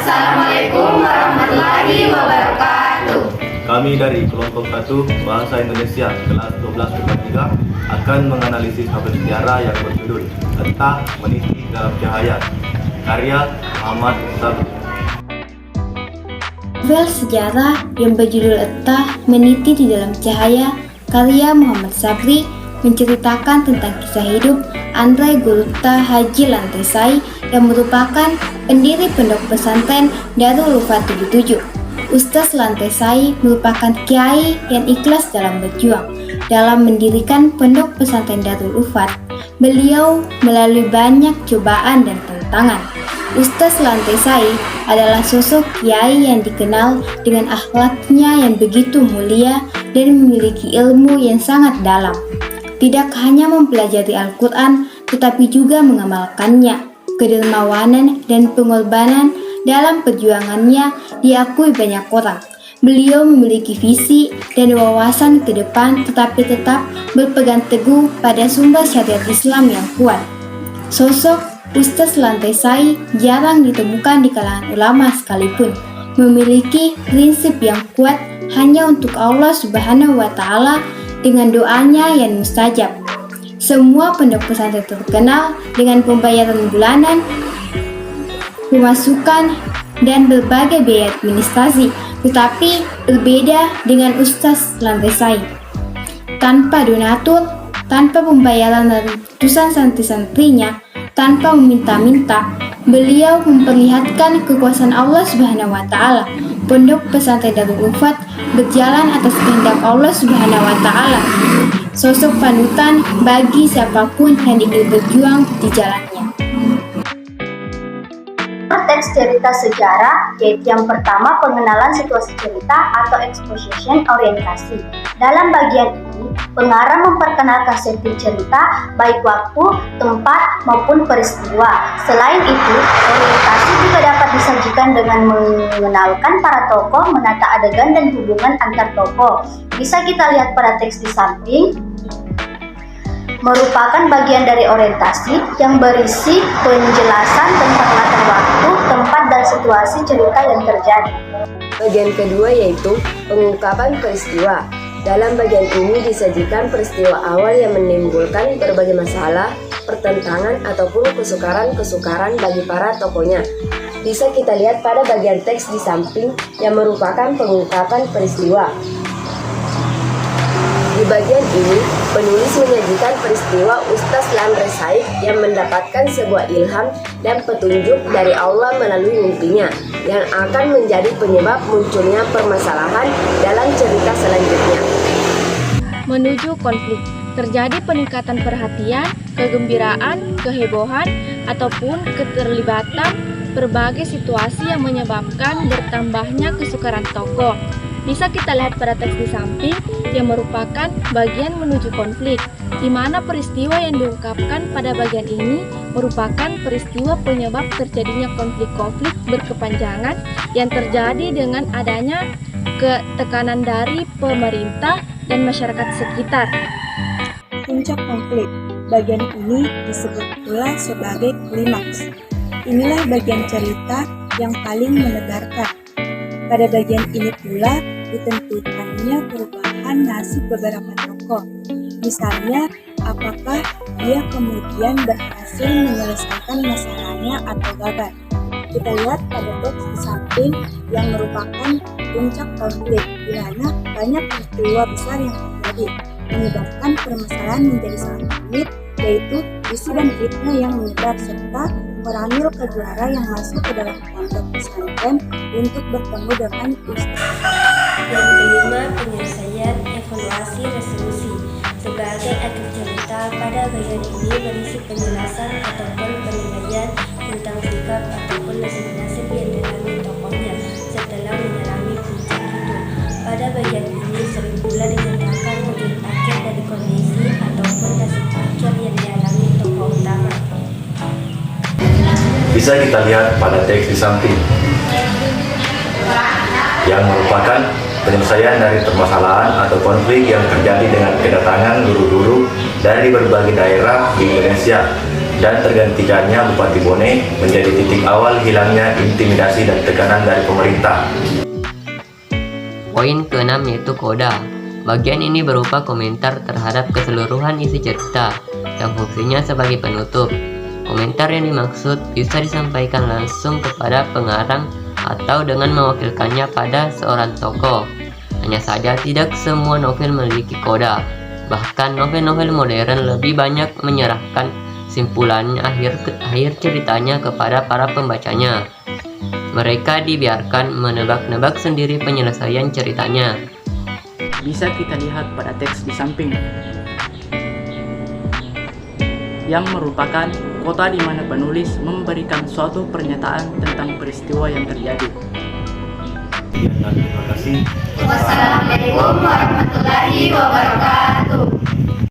Assalamualaikum warahmatullahi wabarakatuh. Kami dari kelompok 1 Bahasa Indonesia kelas 12 IPA 3 akan menganalisis novel sejarah yang berjudul Ettah Meniti Dalam Cahaya, karya Muhammad Sabri. Novel sejarah yang berjudul Ettah Meniti di Dalam Cahaya, karya Muhammad Sabri, menceritakan tentang kisah hidup Andrei Gurutta Haji Lantesai yang merupakan pendiri pondok pesantren Darul Ufat 77. Ustaz Lantesai merupakan kiai yang ikhlas dalam berjuang dalam mendirikan pondok pesantren Darul Ufat. Beliau melalui banyak cobaan dan tantangan. Ustaz Lantesai adalah sosok kiai yang dikenal dengan akhlaknya yang begitu mulia dan memiliki ilmu yang sangat dalam. Tidak hanya mempelajari Al-Quran, tetapi juga mengamalkannya. Kedermawanan dan pengorbanan dalam perjuangannya diakui banyak orang. Beliau memiliki visi dan wawasan ke depan, tetapi tetap berpegang teguh pada sumber syariat Islam yang kuat. Sosok Ustaz Lantesai jarang ditemukan di kalangan ulama sekalipun. Memiliki prinsip yang kuat hanya untuk Allah Subhanahu wa Ta'ala dengan doanya yang mustajab. Semua pondok pesantren terkenal dengan pembayaran bulanan, pemasukan, dan berbagai biaya administrasi, tetapi berbeda dengan Ustaz Lantesai. Tanpa donatur, tanpa pembayaran dari ratusan santri-santrinya, tanpa meminta-minta, beliau memperlihatkan kekuasaan Allah Subhanahu wa Ta'ala. Pondok pesantren Darul Ufat berjalan atas kehendak Allah Subhanahu wa Ta'ala. Sosok panutan bagi siapapun yang ingin berjuang di jalannya. Teks cerita sejarah, yaitu yang pertama pengenalan situasi cerita atau exposition orientasi. Dalam bagian ini, pengarang memperkenalkan setting cerita, baik waktu, tempat, maupun peristiwa. Selain itu, orientasi juga dapat disajikan dengan mengenalkan para tokoh, menata adegan dan hubungan antar tokoh. Bisa kita lihat pada teks di samping, merupakan bagian dari orientasi yang berisi penjelasan tentang latar waktu, tempat, dan situasi cerita yang terjadi. Bagian kedua yaitu pengungkapan peristiwa. Dalam bagian ini disajikan peristiwa awal yang menimbulkan berbagai masalah, pertentangan, ataupun kesukaran-kesukaran bagi para tokohnya. Bisa kita lihat pada bagian teks di samping yang merupakan pengungkapan peristiwa. Di bagian ini, penulis menyajikan peristiwa Ustaz Lantesai yang mendapatkan sebuah ilham dan petunjuk dari Allah melalui mimpinya, yang akan menjadi penyebab munculnya permasalahan dalam cerita selanjutnya. Menuju konflik, terjadi peningkatan perhatian, kegembiraan, kehebohan, ataupun keterlibatan berbagai situasi yang menyebabkan bertambahnya kesukaran tokoh. Bisa kita lihat pada teks di samping yang merupakan bagian menuju konflik, di mana peristiwa yang diungkapkan pada bagian ini merupakan peristiwa penyebab terjadinya konflik-konflik berkepanjangan yang terjadi dengan adanya ketekanan dari pemerintah dan masyarakat sekitar. Puncak konflik, bagian ini disebut pula sebagai klimaks. Inilah bagian cerita yang paling menegarkan. Pada bagian ini pula ditentukannya perubahan nasib beberapa tokoh. Misalnya, apakah dia kemudian berhasil menyelesaikan masalahnya atau gagal. Kita lihat pada teks di samping yang merupakan puncak konflik, di mana banyak peristiwa besar yang terjadi, menyebabkan permasalahan menjadi sangat rumit, yaitu isu dan fitnah yang menyebar serta meramil kejuara yang masuk ke dalam pondok pesantren untuk bertemu dengan ustaz. Yang kelima, penyelesaian evaluasi resolusi. Sebagai akhir cerita, pada bagian ini berisi penjelasan ataupun penilaian tentang sikap ataupun nasib-nasib yang dialami tokohnya setelah menjalani puncak hidup. Pada bagian ini sering pula dinyatakan wujud akhir dari kondisi ataupun nasib akhir yang dialami tokoh utama. Bisa kita lihat pada teks di samping yang merupakan penyelesaian dari permasalahan atau konflik yang terjadi dengan kedatangan guru-guru dari berbagai daerah di Indonesia dan tergantikannya Bupati Bone menjadi titik awal hilangnya intimidasi dan tekanan dari pemerintah. Poin ke-6 yaitu koda. Bagian ini berupa komentar terhadap keseluruhan isi cerita yang fungsinya sebagai penutup. Komentar yang dimaksud bisa disampaikan langsung kepada pengarang atau dengan mewakilkannya pada seorang tokoh. Hanya saja tidak semua novel memiliki koda. Bahkan novel-novel modern lebih banyak menyerahkan simpulannya akhir ceritanya kepada para pembacanya. Mereka dibiarkan menebak-nebak sendiri penyelesaian ceritanya. Bisa kita lihat pada teks di samping, yang merupakan kota di mana penulis memberikan suatu pernyataan tentang peristiwa yang terjadi. Terima kasih. Wassalamualaikum warahmatullahi